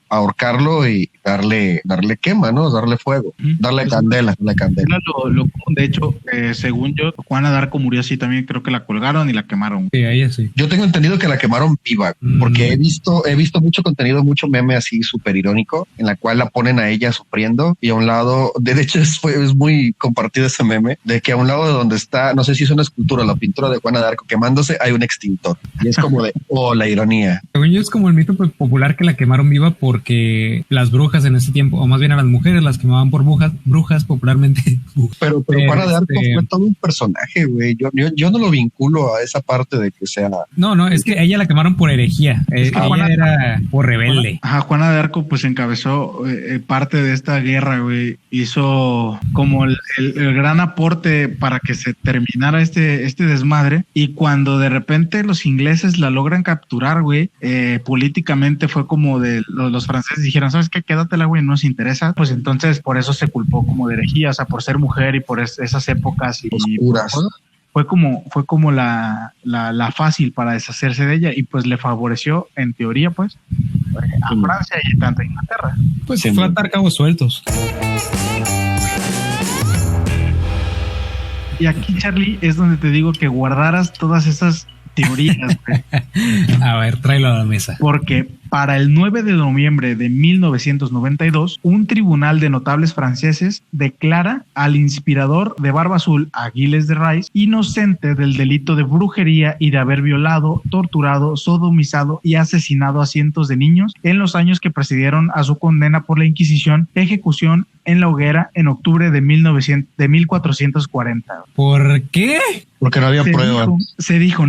ahorcarlo y darle quema, ¿no? Darle fuego, darle candela.
Lo común, de hecho, según yo, Juana de Arco murió así también, creo que la colgaron y la quemaron.
Sí, ahí sí.
Yo tengo entendido que la quemaron viva, porque he visto mucho contenido, mucho meme así súper irónico, en la cual la ponen a ella sufriendo y a un lado, de hecho es muy compartido ese meme, de que a un lado de donde está, no sé si es una escultura o la pintura de Juana de Arco quemándose, hay un extintor. Y es como de, la ironía.
Según yo es como el mito popular que la quemaron viva porque las brujas en ese tiempo, o más bien a las mujeres, las quemaban por brujas popularmente.
Pero Juana de Arco fue todo un personaje, güey. Yo no lo vinculo a esa parte de que sea...
No, es que ella la quemaron por herejía. Ella era por rebelde.
Juana de Arco pues encabezó parte de esta guerra, güey. Hizo como el gran aporte para que se terminara este desmadre. Y cuando de repente los ingleses la logran capturar, güey, políticamente fue como de los franceses dijeron, ¿sabes qué? Quédatela, güey, no nos interesa. Pues entonces por eso se culpó como de herejía, o sea, por ser mujer y por esas épocas
oscuras.
Fue como la fácil para deshacerse de ella y pues le favoreció, en teoría, pues, a Francia y tanto a Inglaterra.
Pues fue a atar cabos sueltos.
Y aquí, Charlie, es donde te digo que guardaras todas esas teorías.
A ver, tráelo a la mesa.
Porque para el 9 de noviembre de 1992, un tribunal de notables franceses declara al inspirador de Barba Azul, a Gilles de Rais, inocente del delito de brujería y de haber violado, torturado, sodomizado y asesinado a cientos de niños en los años que precedieron a su condena por la Inquisición, ejecución en la hoguera en octubre de 1440.
¿Por qué?
Porque no había pruebas.
Se dijo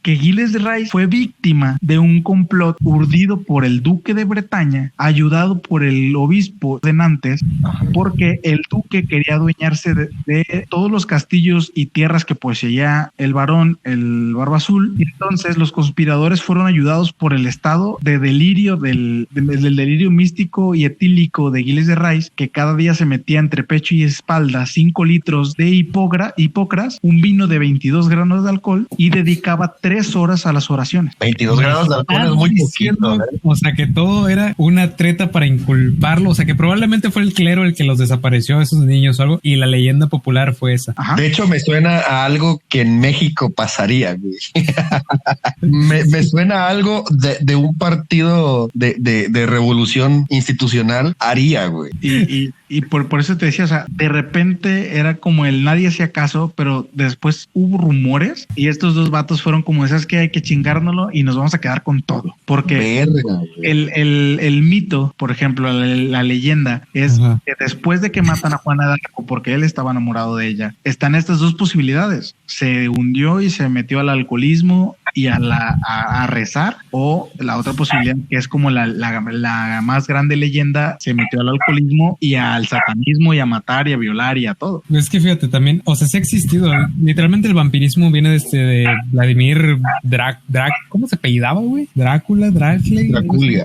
que Gilles de Rais fue víctima de un complot urdido por el duque de Bretaña, ayudado por el obispo de Nantes, porque el duque quería adueñarse de todos los castillos y tierras que poseía el varón, el Barba Azul. Y entonces los conspiradores fueron ayudados por el estado de delirio del delirio místico y etílico de Gilles de Rais, que cada día se metía entre pecho y espalda 5 litros de hipocras, un vino de 22 granos de alcohol, y dedicaba 3 horas a las oraciones.
22 grados de alcohol es muy poquito, ¿eh?
O sea, que todo era una treta para inculparlo. O sea, que probablemente fue el clero el que los desapareció a esos niños o algo, y la leyenda popular fue esa.
Ajá.
De hecho, me suena a algo que en México pasaría, güey. me suena a algo de un partido de revolución institucional haría, güey.
Y por eso te decía, o sea, de repente era como el nadie hacía caso, pero después hubo rumores y estos dos vatos fueron como esas que hay que chingárnoslo y nos vamos a quedar con todo. Porque el mito, por ejemplo, la leyenda es que después de que matan a Juana de Arco porque él estaba enamorado de ella, están estas dos posibilidades. Se hundió y se metió al alcoholismo y a rezar, o la otra posibilidad que es como la más grande leyenda, se metió al alcoholismo y al satanismo y a matar y a violar y a todo.
Es que fíjate también, o sea, sí ha existido, literalmente el vampirismo viene de Vladimir ¿cómo se apellidaba, güey? Drácula,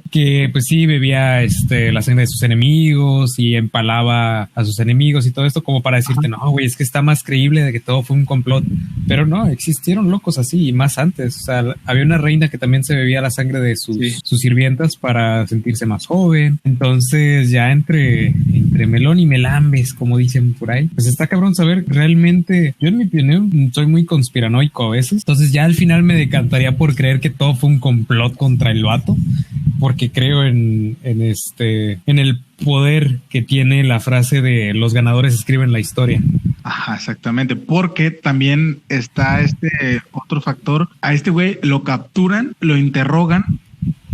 que pues sí bebía la sangre de sus enemigos y empalaba a sus enemigos y todo esto como para decirte, no, güey, es que está más creíble de que todo fue un complot, pero no, existieron locos así y más antes. O sea, había una reina que también se bebía la sangre de sus sirvientas para sentirse más joven. Entonces ya entre melón y melambes, como dicen por ahí, pues está cabrón saber realmente. Yo en mi opinión soy muy conspiranoico a veces. Entonces ya al final me decantaría por creer que todo fue un complot contra el vato, porque creo en el poder que tiene la frase de los ganadores escriben la historia.
Ajá, exactamente, porque también está otro factor. A este güey lo capturan, lo interrogan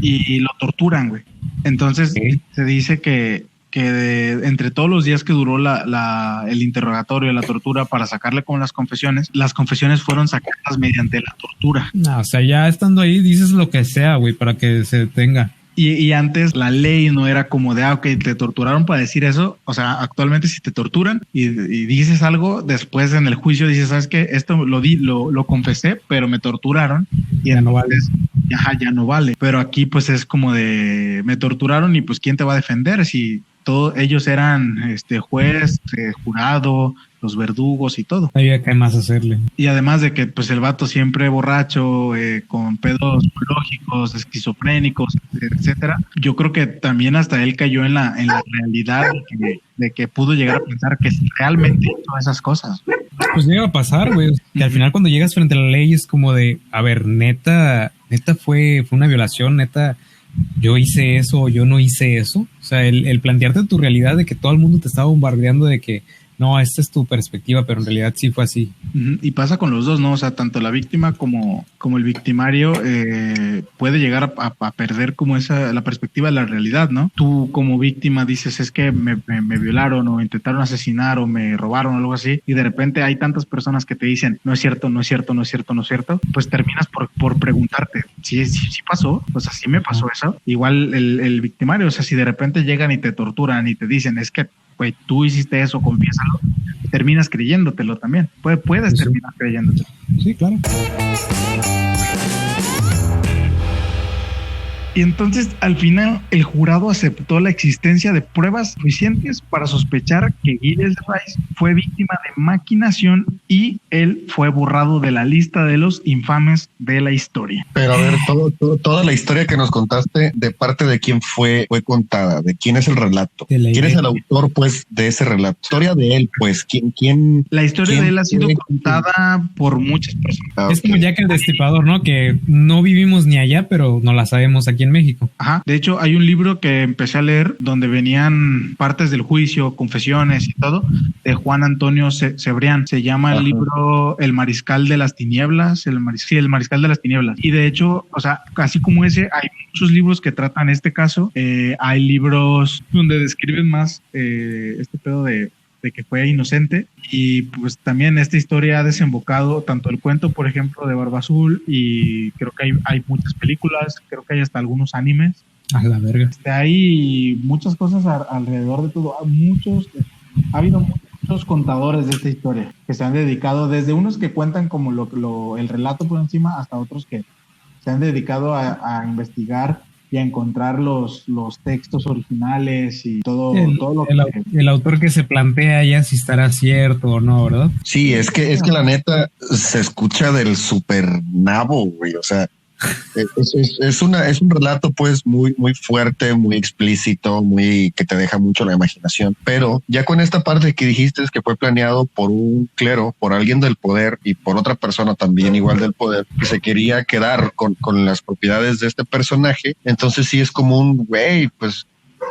y lo torturan, güey. Entonces se dice que entre todos los días que duró el interrogatorio, la tortura para sacarle como las confesiones fueron sacadas mediante la tortura.
No, o sea, ya estando ahí dices lo que sea, güey, para que se detenga.
Y antes la ley no era como de, ok, te torturaron para decir eso. O sea, actualmente si te torturan y dices algo, después en el juicio dices, ¿sabes qué? Esto lo confesé, pero me torturaron. Y
ya no vale.
Ya no vale. Pero aquí pues es como de, me torturaron y pues ¿quién te va a defender? Si todos ellos eran juez, jurado, los verdugos y todo.
Había que más hacerle.
Y además de que pues el vato siempre borracho, con pedos lógicos, esquizofrénicos, etcétera. Yo creo que también hasta él cayó en la realidad de que pudo llegar a pensar que realmente hizo esas cosas.
Pues llega a pasar, güey. Que al final cuando llegas frente a la ley es como de, a ver, neta fue una violación, neta. Yo hice eso o yo no hice eso. O sea, el plantearte tu realidad de que todo el mundo te estaba bombardeando de que no, esta es tu perspectiva, pero en realidad sí fue así.
Y pasa con los dos, ¿no? O sea, tanto la víctima como el victimario puede llegar a perder como la perspectiva de la realidad, ¿no? Tú como víctima dices, es que me violaron o intentaron asesinar o me robaron o algo así, y de repente hay tantas personas que te dicen, no es cierto, no es cierto, no es cierto, no es cierto, pues terminas por preguntarte, ¿sí pasó? O sea, ¿sí me pasó eso? Igual el victimario, o sea, si de repente llegan y te torturan y te dicen, es que güey, tú hiciste eso, confiésalo, terminas creyéndotelo también. Puedes terminar creyéndotelo.
Sí, claro.
Y entonces, al final, el jurado aceptó la existencia de pruebas suficientes para sospechar que Gilles Rice fue víctima de maquinación y él fue borrado de la lista de los infames de la historia.
Pero a ver, toda la historia que nos contaste, ¿de parte de quién fue contada? ¿De quién es el relato? ¿Quién es el autor, pues, de ese relato? Historia de él, pues, ¿quién?
La historia de él ha sido contada por muchas personas.
Es como Jack el Destripador, ¿no? Que no vivimos ni allá, pero no la sabemos aquí en México.
Ajá. De hecho, hay un libro que empecé a leer donde venían partes del juicio, confesiones y todo, de Juan Antonio Cebrián. Se llama el libro El Mariscal de las Tinieblas, el Mariscal de las Tinieblas. Y de hecho, o sea, así como ese, hay muchos libros que tratan este caso. Hay libros donde describen más este pedo de que fue inocente, y pues también esta historia ha desembocado tanto el cuento, por ejemplo, de Barba Azul, y creo que hay muchas películas, creo que hay hasta algunos animes.
A la verga.
Hay muchas cosas alrededor de todo. Ha habido muchos contadores de esta historia que se han dedicado, desde unos que cuentan como el relato por encima, hasta otros que se han dedicado a investigar y a encontrar los textos originales y todo lo que...
El autor que se plantea ya si estará cierto o no, ¿verdad?
Sí, es que la neta se escucha del super nabo, güey, o sea, es un relato pues muy, muy fuerte, muy explícito, muy que te deja mucho la imaginación, pero ya con esta parte que dijiste es que fue planeado por un clero, por alguien del poder y por otra persona también igual del poder, que se quería quedar con las propiedades de este personaje, entonces sí es como un güey, pues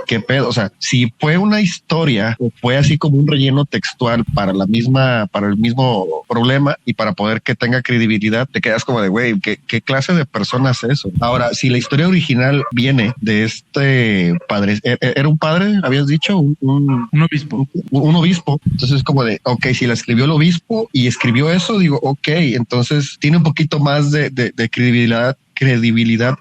qué pedo, o sea, si fue una historia o fue así como un relleno textual para el mismo problema y para poder que tenga credibilidad, te quedas como de güey, ¿qué clase de persona es eso? Ahora, si la historia original viene de este padre, ¿era un padre? ¿Habías dicho? Un
obispo.
Un obispo. Entonces como de, ok, si la escribió el obispo y escribió eso, digo, ok, entonces tiene un poquito más de credibilidad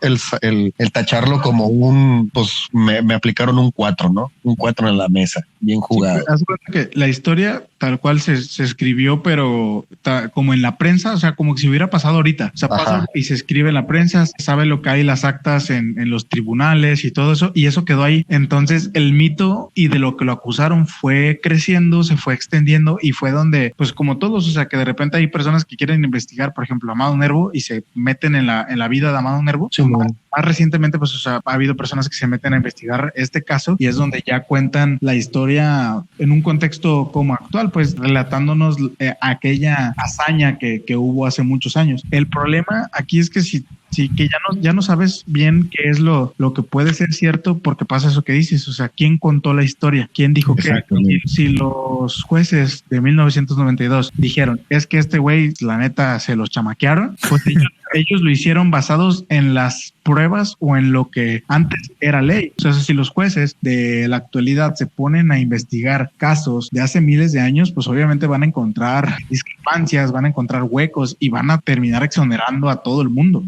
el tacharlo como pues me aplicaron un 4, ¿no? Un 4 en la mesa. Bien jugado.
Sí, haz cuenta que la historia tal cual se escribió, pero como en la prensa, o sea, como que si hubiera pasado ahorita. O sea, pasa y se escribe en la prensa, se sabe lo que hay, las actas en los tribunales y todo eso, y eso quedó ahí. Entonces, el mito y de lo que lo acusaron fue creciendo, se fue extendiendo y fue donde, pues como todos, o sea, que de repente hay personas que quieren investigar, por ejemplo, Amado Nervo y se meten en la vida de Amado Nervo.
Sí,
más recientemente, pues, o sea, ha habido personas que se meten a investigar este caso y es donde ya cuentan la historia en un contexto como actual, pues relatándonos aquella hazaña que hubo hace muchos años. El problema aquí es que que ya no sabes bien qué es lo que puede ser cierto porque pasa eso que dices, o sea, ¿quién contó la historia? ¿Quién dijo qué? Si los jueces de 1992 dijeron, es que este güey, la neta, se los chamaquearon, pues ellos lo hicieron basados en las pruebas o en lo que antes era ley. O sea, si los jueces de la actualidad se ponen a investigar casos de hace miles de años, pues obviamente van a encontrar discrepancias, van a encontrar huecos y van a terminar exonerando a todo el mundo.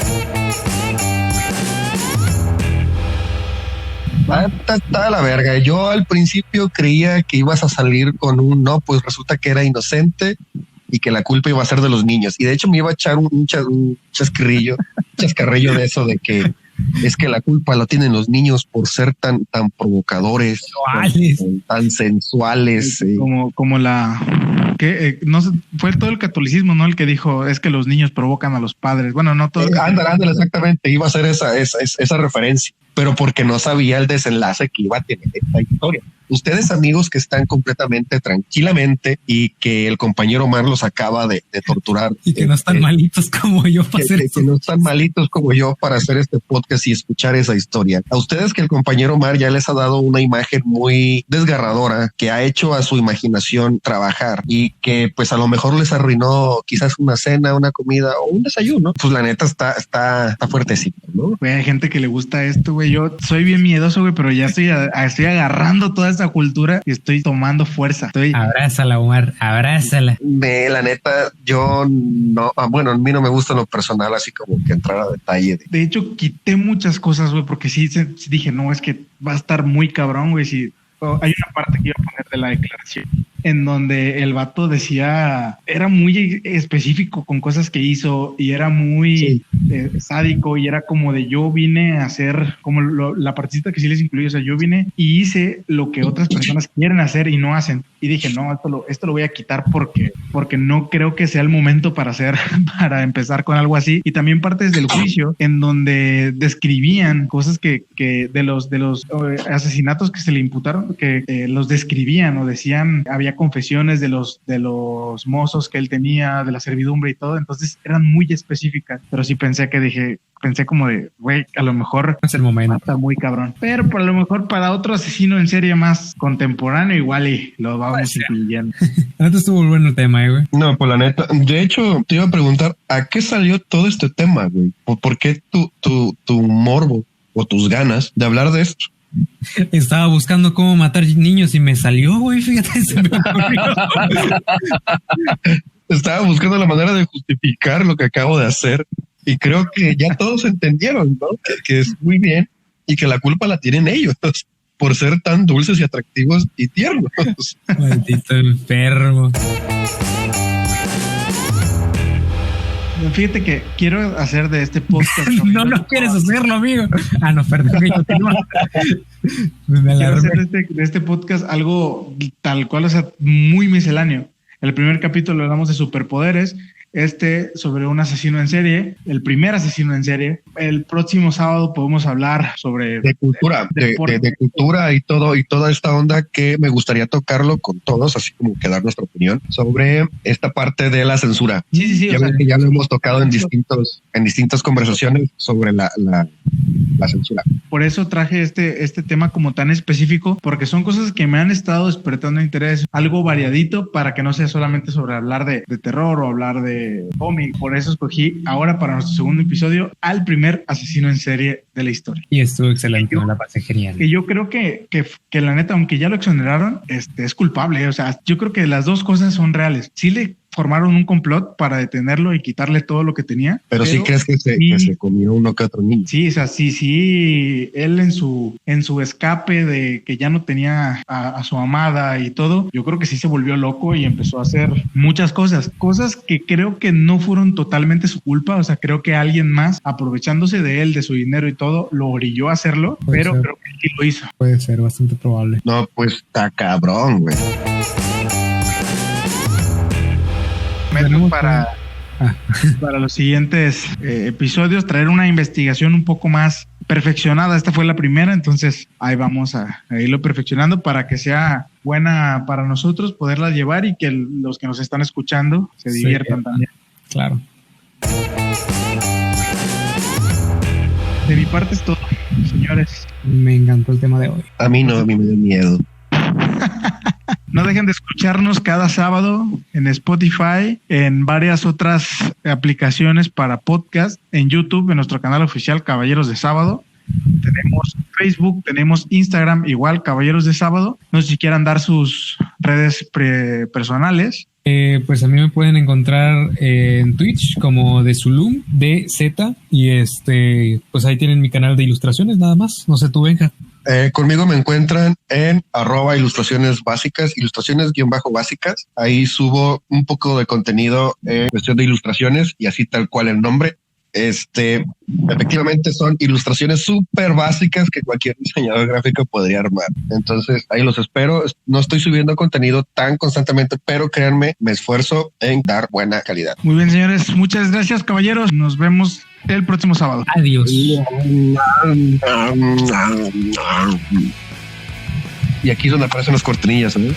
Está de la verga. Yo al principio creía que ibas a salir con un no, pues resulta que era inocente y que la culpa iba a ser de los niños. Y de hecho me iba a echar un chascarrillo de eso de que es que la culpa la tienen los niños por ser tan provocadores, tan sensuales.
Como la que no sé, fue todo el catolicismo, ¿no? El que dijo es que los niños provocan a los padres. Bueno, no todo.
Ándale, exactamente. Iba a ser esa referencia, pero porque no sabía el desenlace que iba a tener esta historia. Ustedes, amigos que están completamente tranquilamente y que el compañero Omar los acaba de torturar.
Y que no están malitos como yo para hacer eso.
Que no están malitos como yo para hacer este podcast y escuchar esa historia. A ustedes que el compañero Omar ya les ha dado una imagen muy desgarradora, que ha hecho a su imaginación trabajar y que pues a lo mejor les arruinó quizás una cena, una comida o un desayuno. Pues la neta está fuertecito, ¿no?
Güey, hay gente que le gusta esto, güey. Yo soy bien miedoso, güey, pero ya estoy agarrando toda esta cultura y estoy tomando fuerza.
Abrázala, Omar, abrázala.
La neta, yo no, bueno, a mí no me gusta lo personal, así como que entrar a detalle.
De hecho, quité muchas cosas, güey, porque sí dije, no, es que va a estar muy cabrón, güey. Hay una parte que iba a poner de la declaración en donde el vato decía, era muy específico con cosas que hizo y era muy sádico y era como de yo vine a hacer, como la partecita que sí les incluye, o sea, yo vine y hice lo que otras personas quieren hacer y no hacen. Y dije, no, esto lo voy a quitar porque no creo que sea el momento para empezar con algo así. Y también partes del juicio en donde describían cosas que de los asesinatos que se le imputaron, que los describían o decían, había confesiones de los mozos que él tenía, de la servidumbre y todo, entonces eran muy específicas, pero sí pensé como de, güey, a lo mejor
es el momento.
Está muy cabrón, pero por lo mejor para otro asesino en serie más contemporáneo igual y lo vamos incluyendo.
La neta estuvo bueno el tema, güey.
No, pues la neta, de hecho te iba a preguntar, ¿a qué salió todo este tema, güey? ¿Por qué tu morbo o tus ganas de hablar de esto?
Estaba buscando cómo matar niños y me salió, güey, fíjate, se me ocurrió.
Estaba buscando la manera de justificar lo que acabo de hacer y creo que ya todos entendieron, ¿no? Que es muy bien y que la culpa la tienen ellos por ser tan dulces y atractivos y tiernos.
Maldito enfermo.
Fíjate que quiero hacer de este podcast.
No quieres hacerlo, amigo. No, perdón.
Quiero hacer de este podcast algo tal cual, o sea, muy misceláneo. El primer capítulo hablamos de superpoderes. Sobre un asesino en serie, el primer asesino en serie. El próximo sábado podemos hablar sobre
de cultura, de cultura y toda esta onda que me gustaría tocarlo con todos, así como que dar nuestra opinión sobre esta parte de la censura.
Sí.
Ya lo hemos tocado en distintas conversaciones sobre la censura.
Por eso traje este tema como tan específico, porque son cosas que me han estado despertando interés, algo variadito para que no sea solamente sobre hablar de terror o hablar de cómic. Por eso escogí ahora para nuestro segundo episodio al primer asesino en serie de la historia.
Y estuvo excelente, la pasé genial.
Que yo creo que la neta, aunque ya lo exoneraron, es culpable. O sea, yo creo que las dos cosas son reales. Sí le formaron un complot para detenerlo y quitarle todo lo que tenía.
Pero sí crees que se comió uno que otro niño.
Sí, o sea, sí, él en su escape de que ya no tenía a su amada y todo, yo creo que sí se volvió loco y empezó a hacer muchas cosas que creo que no fueron totalmente su culpa. O sea, creo que alguien más, aprovechándose de él, de su dinero y todo, lo orilló a hacerlo, pero creo que sí lo hizo.
Puede ser bastante probable.
No, pues está cabrón, güey.
Para los siguientes episodios traer una investigación un poco más perfeccionada. Esta fue la primera, entonces ahí vamos a irlo perfeccionando para que sea buena para nosotros poderla llevar y que los que nos están escuchando se diviertan también.
Claro.
De mi parte es todo, señores.
Me encantó el tema de hoy.
A mí me dio miedo.
No dejen de escucharnos cada sábado en Spotify, en varias otras aplicaciones para podcast, en YouTube, en nuestro canal oficial Caballeros de Sábado. Tenemos Facebook, tenemos Instagram, igual Caballeros de Sábado. No sé si quieran dar sus redes personales.
Pues a mí me pueden encontrar en Twitch como de Zulum, DZ, y pues ahí tienen mi canal de ilustraciones nada más. No sé tú, Benja.
Conmigo me encuentran en @ilustraciones básicas, ilustraciones_básicas. Ahí subo un poco de contenido en cuestión de ilustraciones y así tal cual el nombre. Efectivamente son ilustraciones súper básicas que cualquier diseñador gráfico podría armar. Entonces ahí los espero. No estoy subiendo contenido tan constantemente, pero créanme, me esfuerzo en dar buena calidad.
Muy bien, señores. Muchas gracias, caballeros. Nos vemos el próximo sábado.
Adiós.
Y aquí es donde aparecen las cortinillas, ¿eh?